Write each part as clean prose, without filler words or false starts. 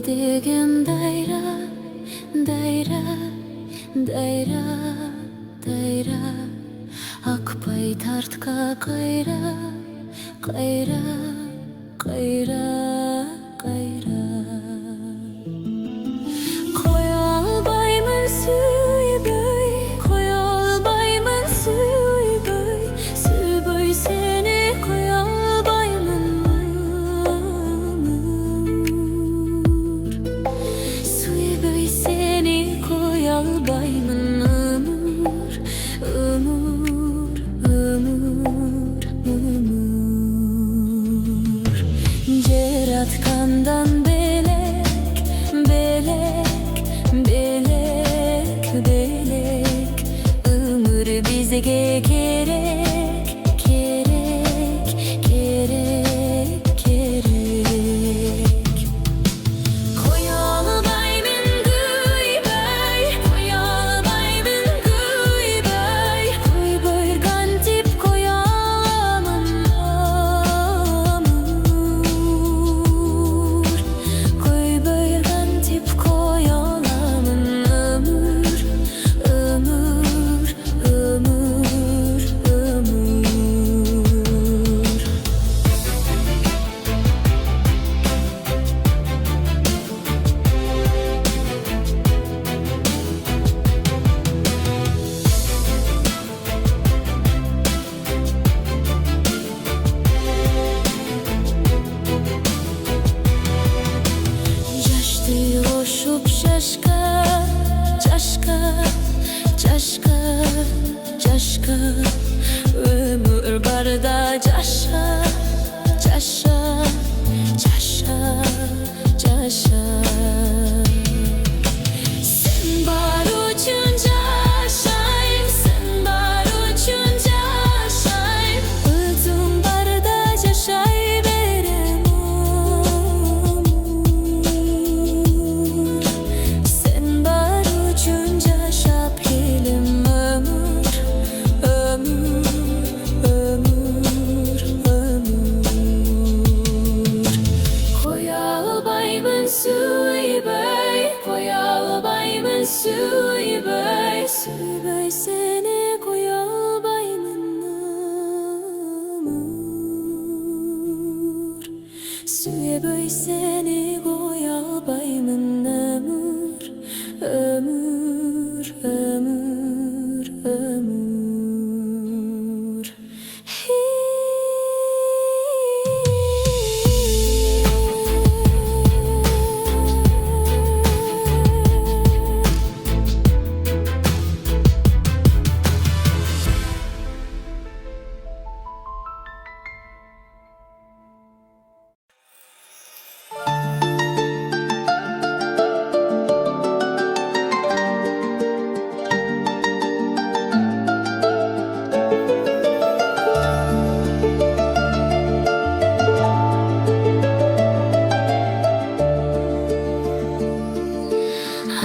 деген дайра, дайра, дайра, дайра, акпай тартка кайра, кайра, кайра, кайра. Коя албаймын сүйбөй, коя албаймын сүйбөй, сүйбөй сени коя албаймын өмүр. Сүйбөй сени коя албаймын өмүр, өмүр, өмүр, өмүр. Жараткандан белек, белек, белек, белек, өмүр бизге керек, керек, керек, керек. Коя албаймын күйбөй, коя албаймын күйбөй, күйбөй кантип коя аламын өмүр. Күйбөй кантип коя аламын өмүр, өмүр, өмүр, өмүр. Жашты ошуп жашка, жашка, жашка, жашка, өмүр барда жаша, жаша, жаша, жаша. Сен бар үчүн жашайм, сен бар үчүн жашайм, өзүң барда жашай берем өмүр. Сен бар үчүн жашап келем өмүр, өмүр, өмүр, өмүр. Коя албаймын сүйбөй, коя албаймын сүйбөй, сүйбөй сени коя албаймын өмүр. Сүйбөй сени коя албаймын өмүр, өмүр, өмүр, өмүр.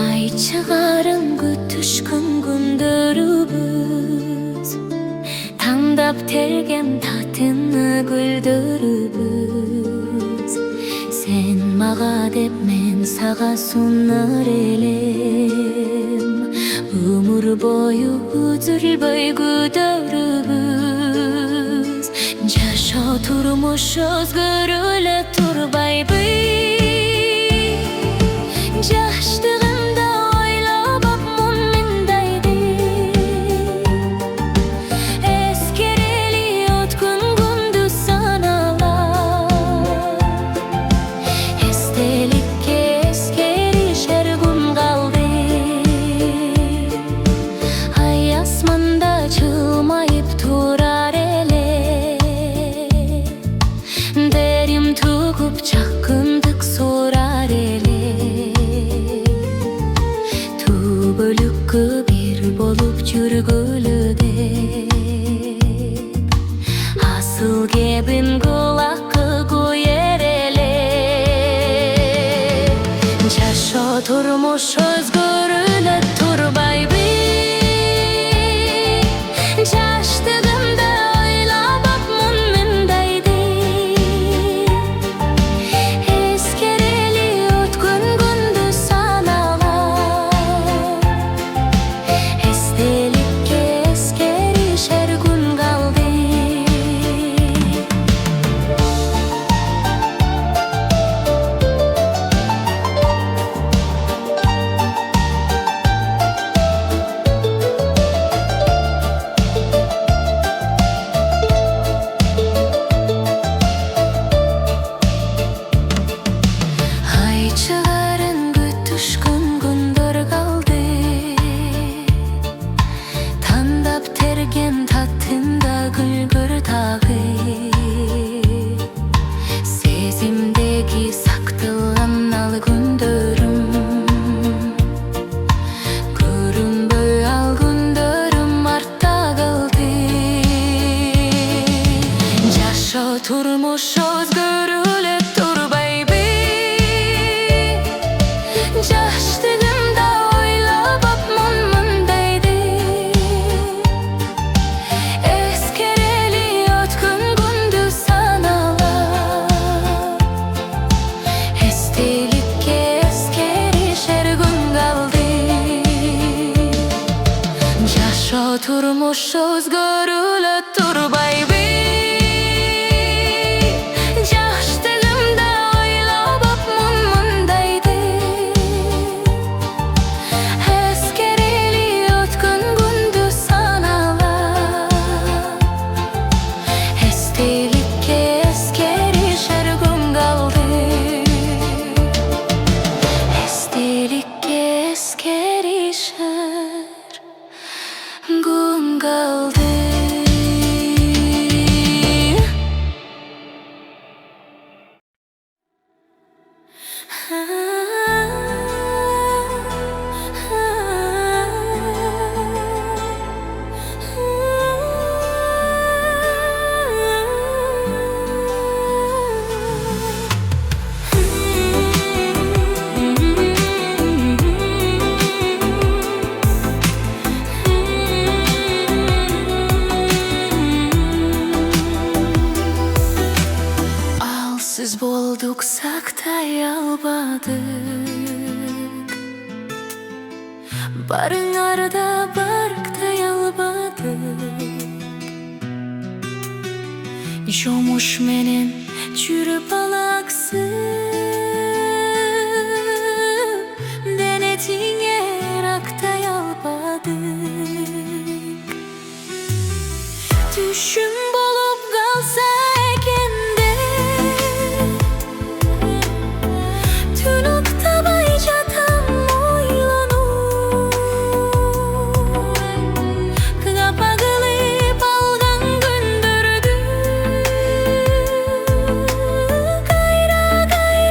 Ай чыгарын күтүшкөн күндөрүбүз, тандап терген татыны гүлдөрүбүз. Сен мага деп мен сага сунар элем, өмүр бою үзүлбөй күдөрүбүз. Жашоо турмуш өзгөрүлө турбайбы? Жаштыгымда ойлоп апмын мындайды, эскерели өткөн күндү саналап. Эстеликке эскеришер күн калды, ай асманда чылмайып турар эле. Дерим тугуп жакындык сурар эле. Бөлүккө бир болуп жүргүлө деп, асыл кебин кулакка коер эле. Жашоо турмуш өзгөрүлө турбайбы? Жаштыгымда ойлоп апмын мындайды, эскерели өткөн turmuş özgürlük tur baby. Yaşlığımda oylap mundaydı. Eskereli ötkün gündüz sanalar. Estelikке eskerişer gün kaldı. Estelikке eskerişer gün kaldı. Alsız bulduk saktay almadık. Barın arada barktay almadık. Jomuş menen çürüp alaksı. Denetine raktay almadık. Düşün bulup kalsa ekende. Tünükta bayca tam oylanır. Kapagılıp algan gündürdü. Gayra gayra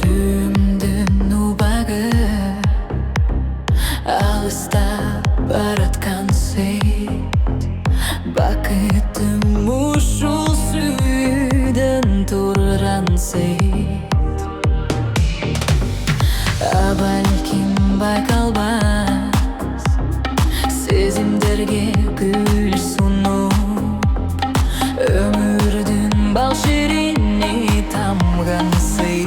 Süğümdün ubagı alыстап бараткан сый бақытым ушул сүйүүдөн турган сый а балким байкалбас сезимдерге гүл сунуп өмүрдүн бал шерини тамган сый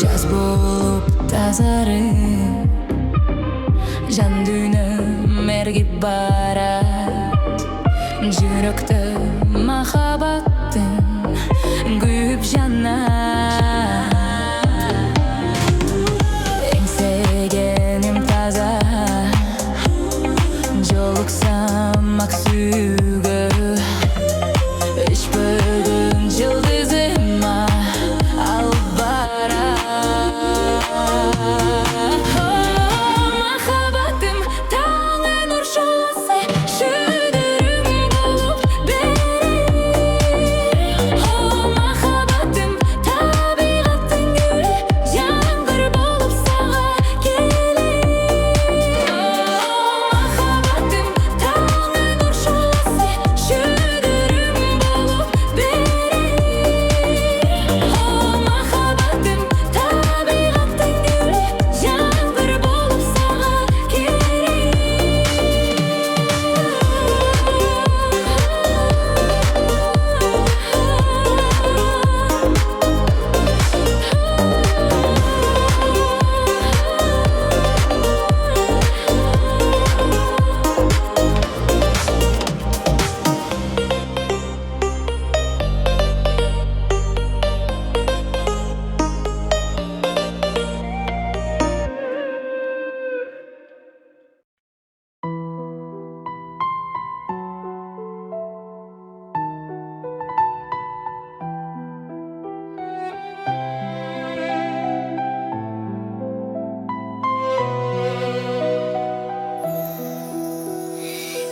Жаз болып тазарып жан дүйнөм эргип барат жүрөктө махаббаттын күйүп жанат эңсегеним таза жолуксам ак сүйүүгө өчпөгөн жылдызыма алып барат махаббатым таңы нур шоласы шүдүрүм болуп берейин махаббатым табигаттын гүлү жаңгыр болуп сага келейин махаббатым таңы нур шоласы шүдүрүм болуп берейин махаббатым табигаттын гүлү жаңгыр болуп сага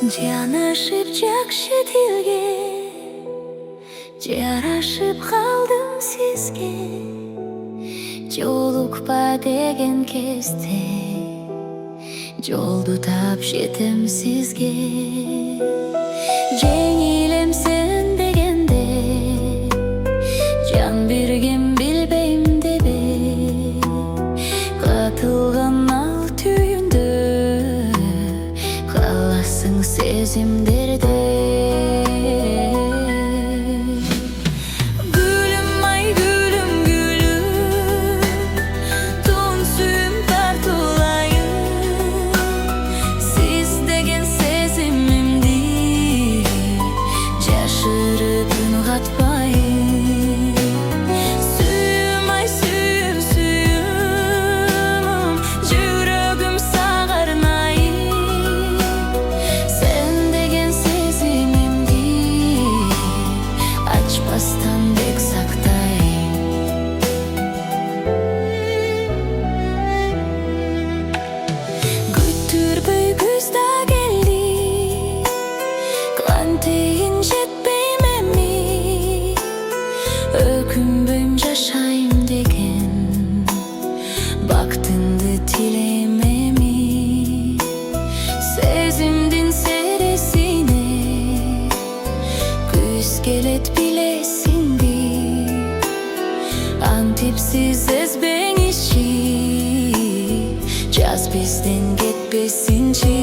Жанашып жакшы тилге жарашып калдым сизге жолукпа деген кезде жолду таап жетем сизге жеңилем сен дегенде жан бергем билбейм дебе катылган ал түйүндө каласың сезимдерде гүлүм ай гүлүм гүлүм туң сүйүм тартуулайын сиз деген сезимимди жашырып үн катпайын сүйүм ай сүйүм сүйүм жүрөгүм сага арнайын сен деген сезимимди ачпастан бек сактайын күттүрбөй күз да келди кантейин жетпейм эми өкүнбөйм жашайм деген бактыңды тилейм эми сезимдин сересине күз келет билесиңби антипсиз эзбеңичи жаз бизден кетпесинчи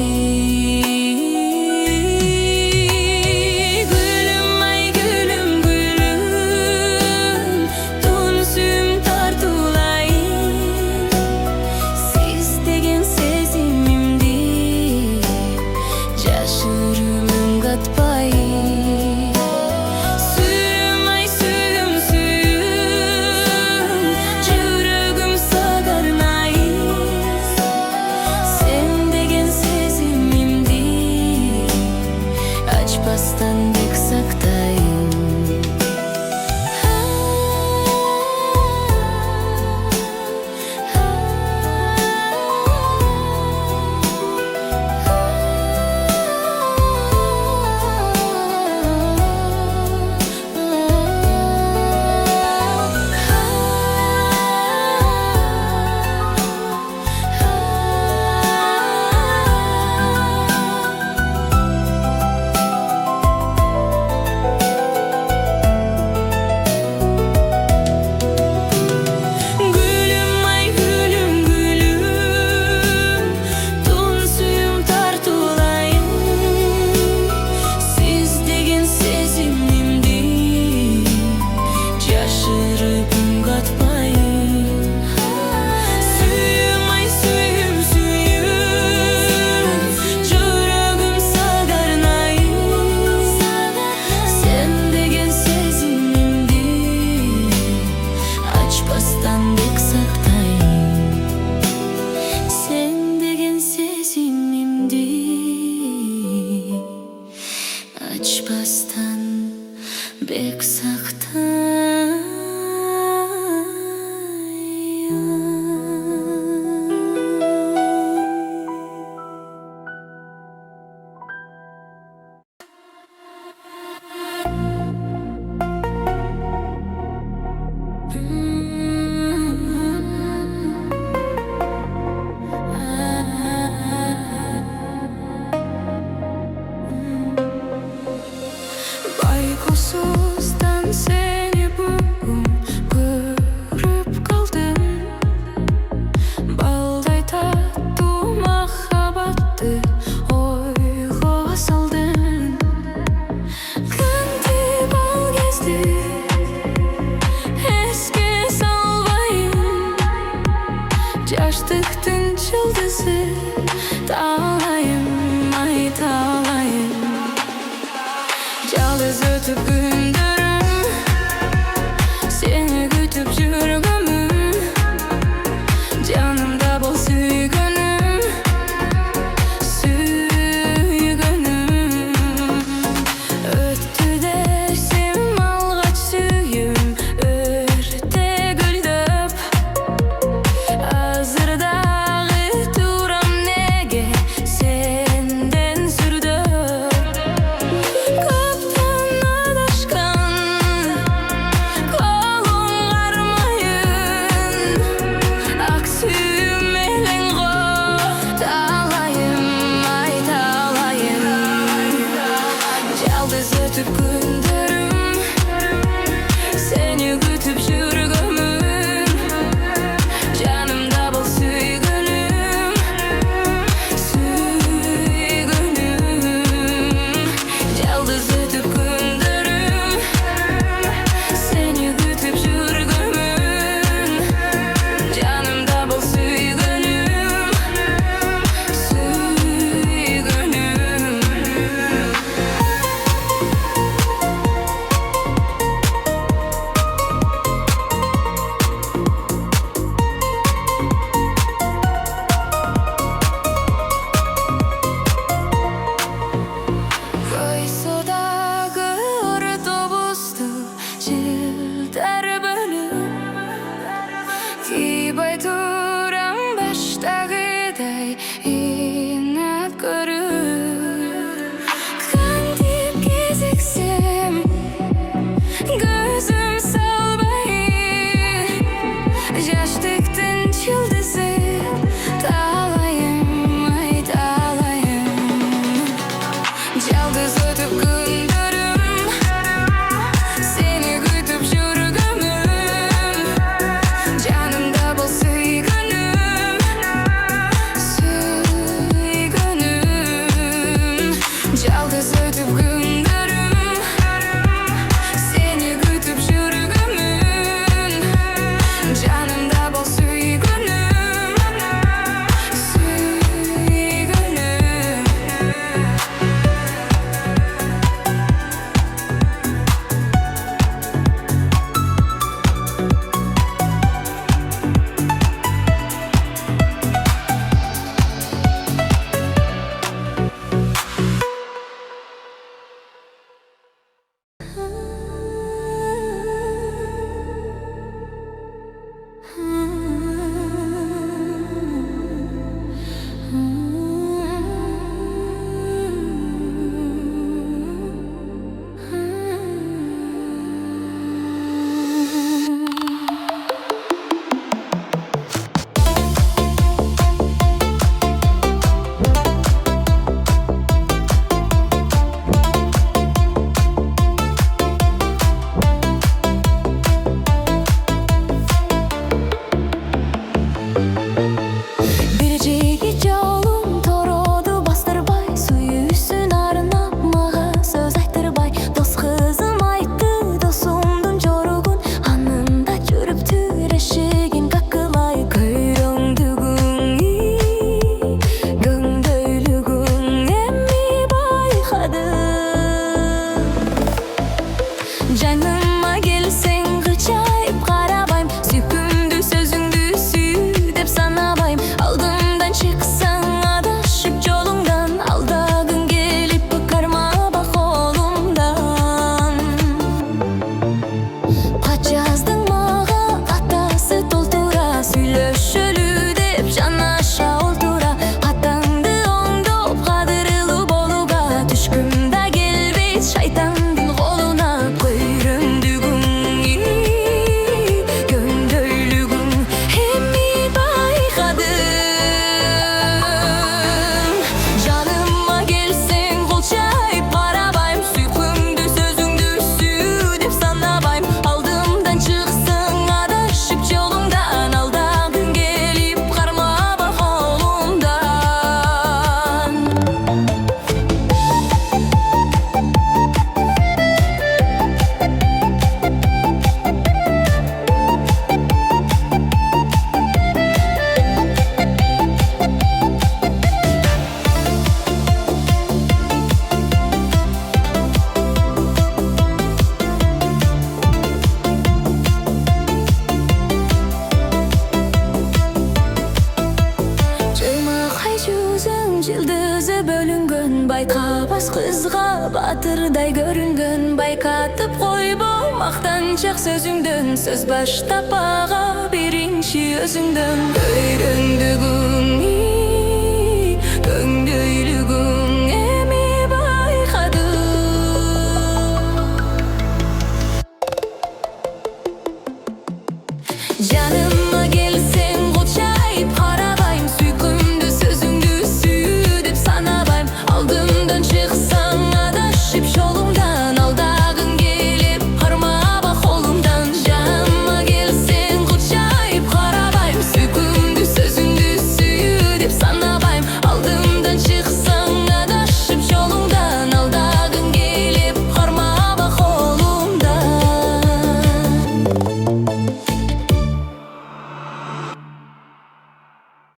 байқабас қызға батырдай көрінгін. Байқатып қойба мақтаншақ сөзіңдін, сөз баштап аға берінші өзіңдін. Өйрөндігің